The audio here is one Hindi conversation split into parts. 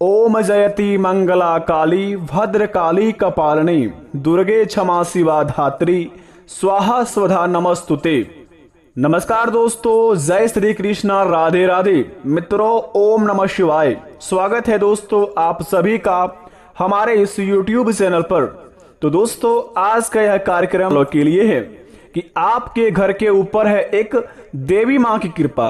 ओम जयति मंगला काली भद्रकाली कपालिनी दुर्गे क्षमा शिवा धात्री स्वाहा स्वधा नमस्तुते। नमस्कार दोस्तों, जय श्री कृष्णा, राधे राधे। मित्रों, ओम नमः शिवाय। स्वागत है दोस्तों आप सभी का हमारे इस YouTube चैनल पर। तो दोस्तों, आज का यह कार्यक्रम के लिए है कि आपके घर के ऊपर है एक देवी मां की कृपा।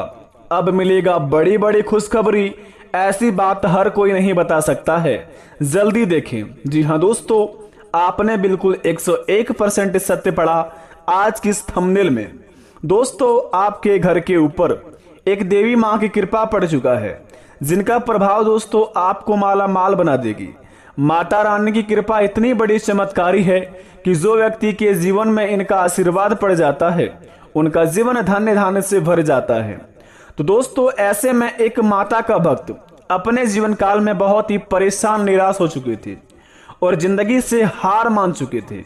अब मिलेगा बड़ी बड़ी खुशखबरी। ऐसी बात हर कोई नहीं बता सकता है, जल्दी देखें। जी हाँ दोस्तों, आपने बिल्कुल 101% सत्य पढ़ा आज की इस थंबनेल में। दोस्तों, आपके घर के ऊपर एक देवी मां की कृपा पड़ चुका है, जिनका प्रभाव दोस्तों आपको माला माल बना देगी। माता रानी की कृपा इतनी बड़ी चमत्कारी है कि जो व्यक्ति के जीवन में इनका आशीर्वाद पड़ जाता है, उनका जीवन धन्य धान्य से भर जाता है। तो दोस्तों, ऐसे में एक माता का भक्त अपने जीवन काल में बहुत ही परेशान निराश हो चुके थे और जिंदगी से हार मान चुके थे।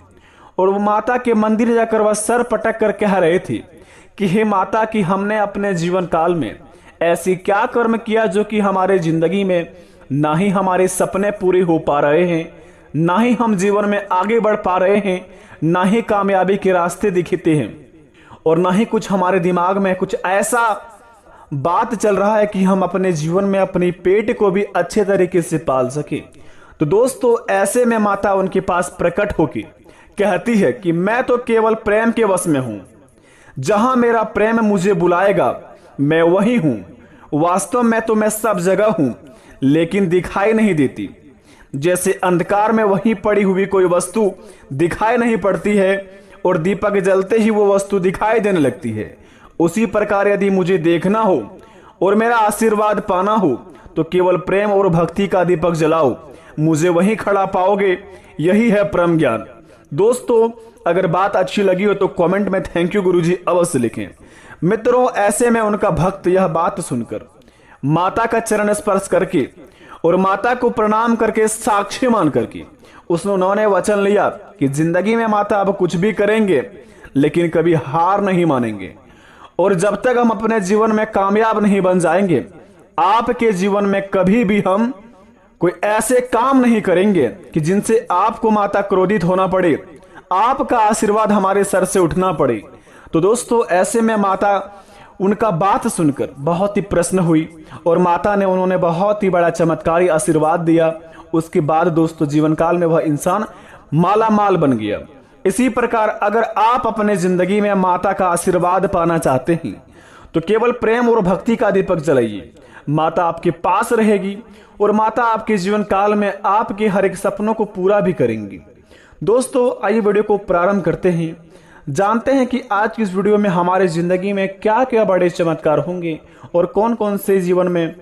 और वो माता के मंदिर जाकर वह सर पटक कर कह रहे थे कि हे माता, कि हमने अपने जीवन काल में ऐसी क्या कर्म किया जो कि हमारे जिंदगी में ना ही हमारे सपने पूरे हो पा रहे हैं, ना ही हम जीवन में आगे बढ़ पा रहे हैं, ना ही कामयाबी के रास्ते दिखते हैं, और ना ही कुछ हमारे दिमाग में कुछ ऐसा बात चल रहा है कि हम अपने जीवन में अपनी पेट को भी अच्छे तरीके से पाल सके। तो दोस्तों, ऐसे में माता उनके पास प्रकट होकर कहती है कि मैं तो केवल प्रेम के वश में हूं, जहां मेरा प्रेम मुझे बुलाएगा मैं वही हूं। वास्तव में तो मैं सब जगह हूं, लेकिन दिखाई नहीं देती। जैसे अंधकार में वहीं पड़ी हुई कोई वस्तु दिखाई नहीं पड़ती है और दीपक जलते ही वो वस्तु दिखाई देने लगती है, उसी प्रकार यदि मुझे देखना हो और मेरा आशीर्वाद पाना हो तो केवल प्रेम और भक्ति का दीपक जलाओ, मुझे वहीं खड़ा पाओगे। यही है परम ज्ञान। दोस्तों, अगर बात अच्छी लगी हो तो कमेंट में थैंक यू गुरुजी अवश्य लिखें। मित्रों, ऐसे में उनका भक्त यह बात सुनकर माता का चरण स्पर्श करके और माता को प्रणाम करके साक्षी मान करके उन्होंने वचन लिया कि जिंदगी में माता अब कुछ भी करेंगे लेकिन कभी हार नहीं मानेंगे, और जब तक हम अपने जीवन में कामयाब नहीं बन जाएंगे, आपके जीवन में कभी भी हम कोई ऐसे काम नहीं करेंगे कि जिनसे आपको माता क्रोधित होना पड़े, आपका आशीर्वाद हमारे सर से उठना पड़े। तो दोस्तों, ऐसे में माता उनका बात सुनकर बहुत ही प्रसन्न हुई और माता ने उन्होंने बहुत ही बड़ा चमत्कारी आशीर्वाद दिया। उसके बाद दोस्तों, जीवन काल में वह इंसान माला माल बन गया। इसी प्रकार अगर आप अपने जिंदगी में माता का आशीर्वाद पाना चाहते हैं तो केवल प्रेम और भक्ति का दीपक जलाइए। माता आपके पास रहेगी और माता आपके जीवन काल में आपके हर एक सपनों को पूरा भी करेंगी। दोस्तों, आइए वीडियो को प्रारंभ करते हैं। जानते हैं कि आज की इस वीडियो में हमारे जिंदगी में क्या क्या बड़े चमत्कार होंगे और कौन कौन से जीवन में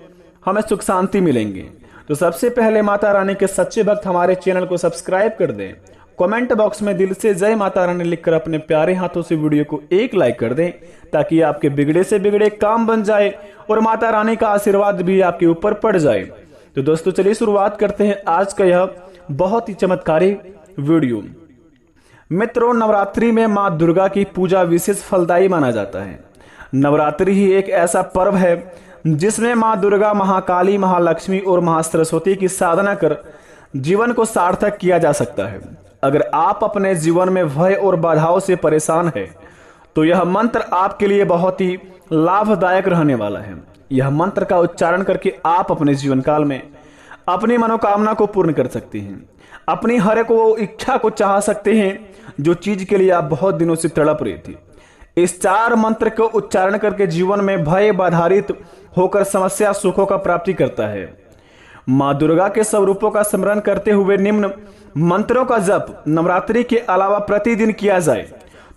हमें सुख शांति मिलेंगे। तो सबसे पहले माता रानी के सच्चे भक्त हमारे चैनल को सब्सक्राइब कर दें। कमेंट बॉक्स में दिल से जय माता रानी लिखकर अपने प्यारे हाथों से वीडियो को एक लाइक कर दें, ताकि आपके बिगड़े से बिगड़े काम बन जाए और माता रानी का आशीर्वाद भी आपके ऊपर पड़ जाए। तो दोस्तों, चलिए शुरुआत करते हैं आज का यह बहुत ही चमत्कारी वीडियो। मित्रों, नवरात्रि में माँ दुर्गा की पूजा विशेष फलदायी माना जाता है। नवरात्रि ही एक ऐसा पर्व है जिसमें माँ दुर्गा, महाकाली, महालक्ष्मी और महासरस्वती की साधना कर जीवन को सार्थक किया जा सकता है। अगर आप अपने जीवन में भय और बाधाओं से परेशान हैं तो यह मंत्र आपके लिए बहुत ही लाभदायक रहने वाला है। यह मंत्र का उच्चारण करके आप अपने जीवन काल में अपनी मनोकामना को पूर्ण कर सकते हैं, अपनी हर एक वो इच्छा को चाह सकते हैं जो चीज के लिए आप बहुत दिनों से तड़प रहे थे। इस 4 मंत्र को उच्चारण करके जीवन में भय बाधारित होकर समस्या सुखों का प्राप्ति करता है। माँ दुर्गा के स्वरूपों का स्मरण करते हुए निम्न मंत्रों का जप नवरात्रि के अलावा प्रतिदिन किया जाए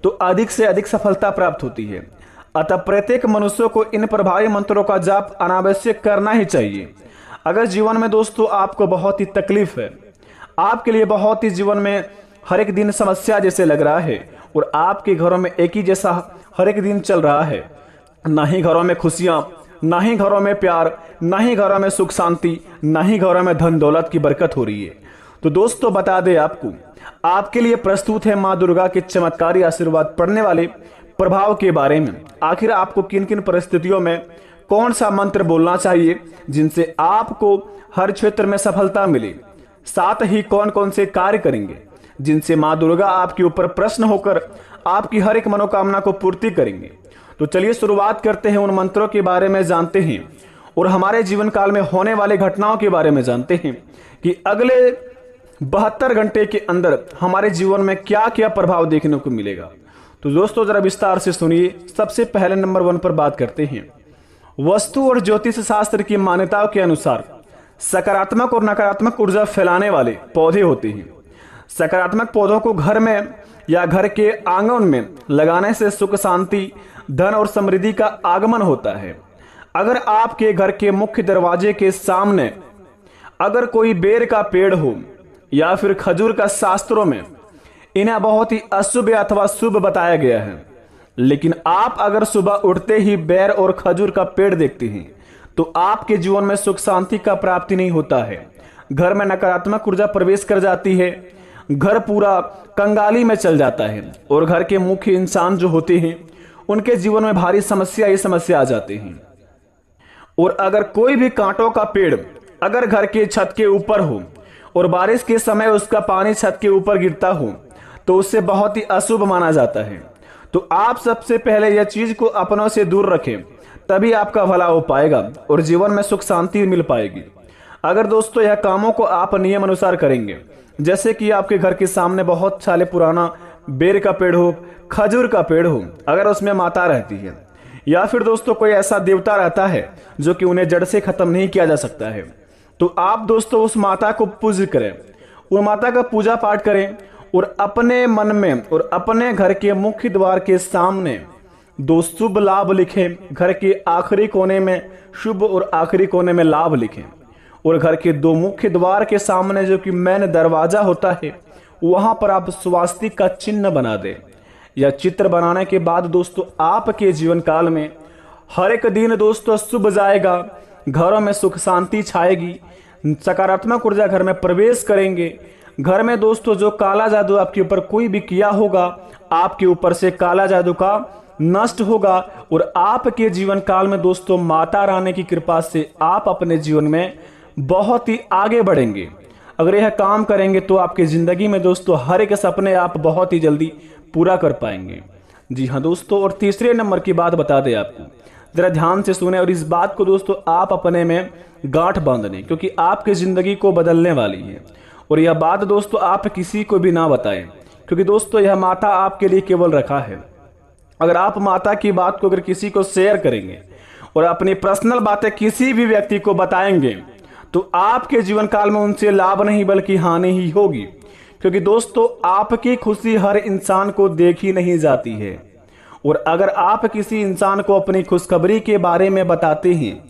तो अधिक से अधिक सफलता प्राप्त होती है। अतः प्रत्येक मनुष्य को इन प्रभावी मंत्रों का जाप अनावश्यक करना ही चाहिए। अगर जीवन में दोस्तों आपको बहुत ही तकलीफ है, आपके लिए बहुत ही जीवन में हर एक दिन समस्या जैसे लग रहा है और आपके घरों में एक ही जैसा हर एक दिन चल रहा है, ना ही घरों में खुशियां, ना ही घरों में प्यार, ना ही घरों में सुख शांति, ना ही घरों में धन दौलत की बरकत हो रही है, तो दोस्तों बता दें आपको, आपके लिए प्रस्तुत है माँ दुर्गा के चमत्कारी आशीर्वाद पड़ने वाले प्रभाव के बारे में। आखिर आपको किन किन परिस्थितियों में कौन सा मंत्र बोलना चाहिए जिनसे आपको हर क्षेत्र में सफलता मिले। साथ ही कौन कौन से कार्य करेंगे जिनसे माँ दुर्गा आपके ऊपर प्रसन्न होकर आपकी हर एक मनोकामना को पूर्ति करेंगे। तो चलिए शुरुआत करते हैं, उन मंत्रों के बारे में जानते हैं और हमारे जीवन काल में होने वाले घटनाओं के बारे में जानते हैं कि अगले 72 घंटे के अंदर हमारे जीवन में क्या क्या प्रभाव देखने को मिलेगा। तो दोस्तों जरा विस्तार से सुनिए। सबसे पहले नंबर 1 पर बात करते हैं। वस्तु और ज्योतिष शास्त्र की मान्यताओं के अनुसार सकारात्मक और नकारात्मक ऊर्जा फैलाने वाले पौधे होते हैं। सकारात्मक पौधों को घर में या घर के आंगन में लगाने से सुख शांति, धन और समृद्धि का आगमन होता है। अगर आपके घर के मुख्य दरवाजे के सामने अगर कोई बेर का पेड़ हो या फिर खजूर का, शास्त्रों में इन्हें बहुत ही अशुभ अथवा शुभ बताया गया है। लेकिन आप अगर सुबह उठते ही बेर और खजूर का पेड़ देखते हैं तो आपके जीवन में सुख शांति का प्राप्ति नहीं होता है। घर में नकारात्मक ऊर्जा प्रवेश कर जाती है, घर पूरा कंगाली में चल जाता है और घर के मुख्य इंसान जो होते हैं उनके जीवन में भारी समस्या आ जाते हैं। और अगर कोई भी कांटों का पेड़ अगर घर के छत के ऊपर हो और बारिश के समय उसका पानी छत के ऊपर गिरता हो तो उससे बहुत ही अशुभ माना जाता है। तो आप सबसे पहले यह चीज को अपनों से दूर रखें, तभी आपका भला हो पाएगा और जीवन में सुख शांति मिल पाएगी। अगर दोस्तों यह कामों को आप नियम अनुसार करेंगे, जैसे कि आपके घर के सामने बहुत साले पुराना बेर का पेड़ हो, खजूर का पेड़ हो, अगर उसमें माता रहती है या फिर दोस्तों कोई ऐसा देवता रहता है जो कि उन्हें जड़ से खत्म नहीं किया जा सकता है, तो आप दोस्तों उस माता को पूज्य करें, उन माता का पूजा पाठ करें और अपने मन में और अपने घर के मुख्य द्वार के सामने 2 शुभ लाभ लिखें। घर के आखिरी कोने में शुभ और आखिरी कोने में लाभ लिखें और घर के 2 मुख्य द्वार के सामने जो कि मेन दरवाजा होता है वहां पर आप स्वास्तिक का चिन्ह बना दें। यह चित्र बनाने के बाद दोस्तों आपके जीवन काल में हर एक दिन दोस्तों शुभ जाएगा, घरों में सुख शांति छाएगी, सकारात्मक ऊर्जा घर में प्रवेश करेंगे। घर में दोस्तों जो काला जादू आपके ऊपर कोई भी किया होगा, आपके ऊपर से काला जादू का नष्ट होगा और आपके जीवन काल में दोस्तों माता रानी की कृपा से आप अपने जीवन में बहुत ही आगे बढ़ेंगे। अगर यह काम करेंगे तो आपकी जिंदगी में दोस्तों हर एक सपने आप बहुत ही जल्दी पूरा कर पाएंगे। जी हाँ दोस्तों, और तीसरे नंबर की बात बता दें आपको, जरा ध्यान से सुने और इस बात को दोस्तों आप अपने में गांठ बांध लें, क्योंकि आपकी जिंदगी को बदलने वाली है। और यह बात दोस्तों आप किसी को भी ना बताएं, क्योंकि दोस्तों यह माता आपके लिए केवल रखा है। अगर आप माता की बात को अगर किसी को शेयर करेंगे और अपनी पर्सनल बातें किसी भी व्यक्ति को बताएंगे तो आपके जीवन काल में उनसे लाभ नहीं बल्कि हानि ही होगी, क्योंकि दोस्तों आपकी खुशी हर इंसान को देखी नहीं जाती है। और अगर आप किसी इंसान को अपनी खुशखबरी के बारे में बताते हैं,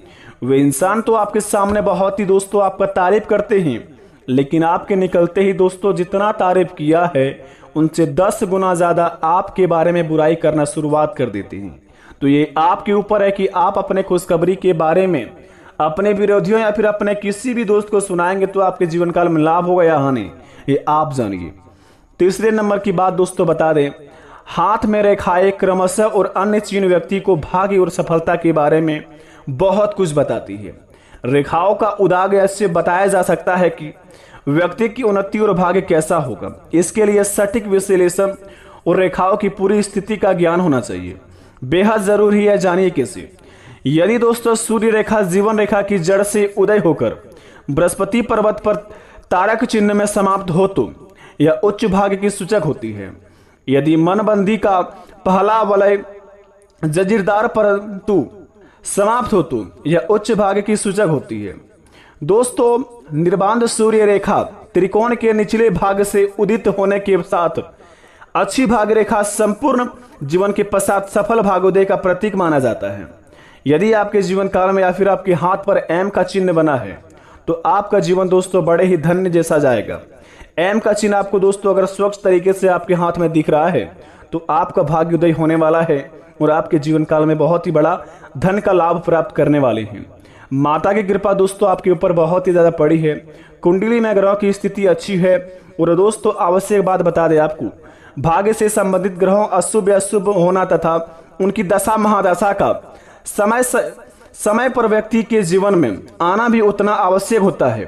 वे इंसान तो आपके सामने बहुत ही दोस्तों आपका तारीफ करते हैं, लेकिन आपके निकलते ही दोस्तों जितना तारीफ किया है उनसे 10 गुना ज्यादा आपके बारे में बुराई करना शुरुआत कर देते हैं। तो ये आपके ऊपर है कि आप अपने खुशखबरी के बारे में अपने विरोधियों या फिर अपने किसी भी दोस्त को सुनाएंगे तो आपके जीवन काल में लाभ होगा या हानि, ये आप जानिए। तीसरे नंबर की बात दोस्तों बता दें, हाथ में रेखाएं क्रमशः और अन्य चिन्ह व्यक्ति को भाग्य और सफलता के बारे में बहुत कुछ बताती है। रेखाओं का उदाग ऐसे बताया जा सकता है कि व्यक्ति की उन्नति और भाग्य कैसा होगा। इसके लिए सटीक विश्लेषण और रेखाओं की पूरी स्थिति का ज्ञान होना चाहिए, बेहद जरूरी है। जानिए कैसे। यदि दोस्तों सूर्य रेखा जीवन रेखा की जड़ से उदय होकर बृहस्पति पर्वत पर तारक चिन्ह में समाप्त हो तो यह उच्च भाग्य की सूचक होती है। यदि मनबंदी का पहला वलय जजीरदार परंतु समाप्त हो तो यह उच्च भाग्य की सूचक होती है। दोस्तों निर्बाध सूर्य रेखा त्रिकोण के निचले भाग से उदित होने के साथ अच्छी भाग्य रेखा संपूर्ण जीवन के पश्चात सफल भाग्योदय का प्रतीक माना जाता है। यदि आपके जीवन काल में या फिर आपके हाथ पर एम का चिन्ह बना है तो आपका जीवन दोस्तों बड़े ही धन्य जैसा जाएगा। एम का चिन्ह आपको दोस्तों अगर स्वच्छ तरीके से आपके हाथ में दिख रहा है तो आपका भाग्योदय होने वाला है और आपके जीवन काल में बहुत ही बड़ा धन का लाभ प्राप्त करने वाले हैं। माता की कृपा दोस्तों आपके ऊपर बहुत ही ज्यादा पड़ी है। कुंडली में ग्रहों की स्थिति अच्छी है। और दोस्तों आवश्यक बात बता दें आपको, भाग्य से संबंधित ग्रहों अशुभ या शुभ होना तथा उनकी दशा महादशा का समय समय पर व्यक्ति के जीवन में आना भी उतना आवश्यक होता है,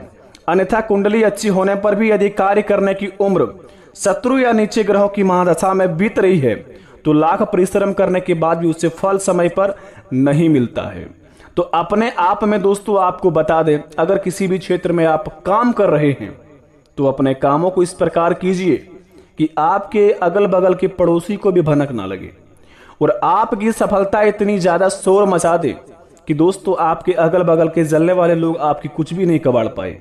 अन्यथा कुंडली अच्छी होने पर भी यदि कार्य करने की उम्र शत्रु या नीचे ग्रहों की महादशा में बीत रही है तो लाख परिश्रम करने के बाद भी उसे फल समय पर नहीं मिलता है। तो अपने आप में दोस्तों आपको बता दें, अगर किसी भी क्षेत्र में आप काम कर रहे हैं तो अपने कामों को इस प्रकार कीजिए कि आपके अगल बगल के पड़ोसी को भी भनक ना लगे और आपकी सफलता इतनी ज्यादा शोर मचा दे कि दोस्तों आपके अगल बगल के जलने वाले लोग आपकी कुछ भी नहीं कबाड़ पाए।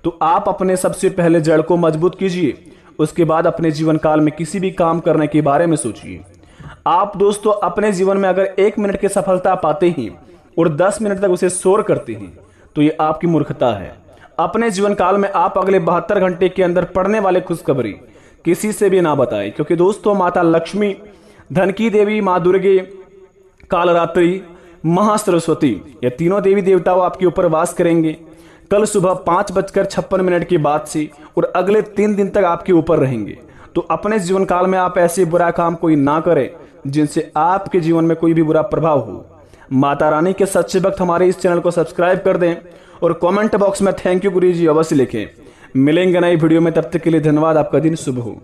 तो आप अपने सबसे पहले जड़ को मजबूत कीजिए, उसके बाद अपने जीवन काल में किसी भी काम करने के बारे में सोचिए। आप दोस्तों अपने जीवन में अगर 1 मिनट की सफलता पाते हैं और 10 मिनट तक उसे शोर करते हैं तो ये आपकी मूर्खता है। अपने जीवन काल में आप अगले 72 घंटे के अंदर पड़ने वाले खुशखबरी किसी से भी ना बताएं, क्योंकि दोस्तों माता लक्ष्मी, धन की देवी माँ दुर्गे, कालरात्रि, महासरस्वती, ये तीनों देवी देवताओं आपके ऊपर वास करेंगे कल सुबह 5:56 के बाद से और अगले 3 दिन तक आपके ऊपर रहेंगे। तो अपने जीवन काल में आप ऐसे बुरा काम कोई ना करें जिनसे आपके जीवन में कोई भी बुरा प्रभाव हो। माता रानी के सच्चे भक्त हमारे इस चैनल को सब्सक्राइब कर दें और कमेंट बॉक्स में थैंक यू गुरुजी अवश्य लिखें। मिलेंगे नई वीडियो में, तब तक के लिए धन्यवाद। आपका दिन शुभ हो।